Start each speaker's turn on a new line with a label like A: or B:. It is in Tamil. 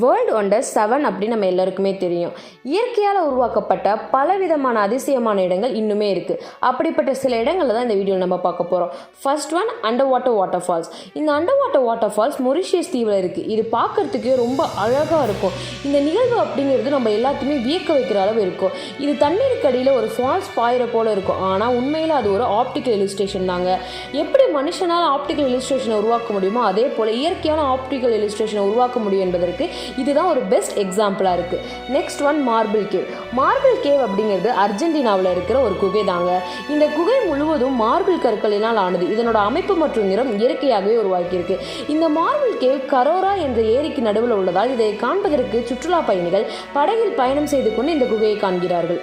A: வேர்ல்டு ஒண்டர் 7 அப்படின்னு நம்ம எல்லாருக்குமே தெரியும். இயற்கையால் உருவாக்கப்பட்ட பலவிதமான அதிசயமான இடங்கள் இன்னுமே இருக்குது. அப்படிப்பட்ட சில இடங்களில் தான் இந்த வீடியோவில் நம்ம பார்க்க போகிறோம். First one under water falls. இந்த அண்டர் வாட்டர் ஃபால்ஸ் மொரிஷியஸ் தீவில் இருக்குது. இது பார்க்குறதுக்கே ரொம்ப அழகாக இருக்கும். இந்த நிகழ்வு அப்படிங்கிறது நம்ம எல்லாத்தையுமே வியக்க வைக்கிற அளவு இருக்கும். இது தண்ணீருக்கு அடியில் ஒரு ஃபால்ஸ் பாயிற போல் இருக்கும். ஆனால் உண்மையில் அது ஒரு ஆப்டிக்கல் இல்லுஸ்ட்ரேஷன் தாங்க. எப்படி மனுஷனால் ஆப்டிக்கல் இல்லுஸ்ட்ரேஷனை உருவாக்க முடியுமோ அதே போல் இயற்கையான ஆப்டிக்கல் இல்லுஸ்ட்ரேஷனை உருவாக்க முடியும் என்பதற்கு இதுதான் ஒரு பெஸ்ட் எக்ஸாம்பிளாக இருக்குது. Next one marble cave. Marble cave அப்படிங்கிறது அர்ஜென்டினாவில் இருக்கிற ஒரு குகை தாங்க. இந்த குகை முழுவதும் மார்பிள் கற்களினால் ஆனது. இதனோட அமைப்பு மற்றும் நிறம் இயற்கையாகவே உருவாக்கியிருக்கு. இந்த மார்பிள் கேவ் கரோரா என்ற ஏரிக்கு நடுவில் உள்ளதால் இதை காண்பதற்கு சுற்றுலா பயணிகள் படகில் பயணம் செய்து கொண்டு இந்த குகையை காண்கிறார்கள்.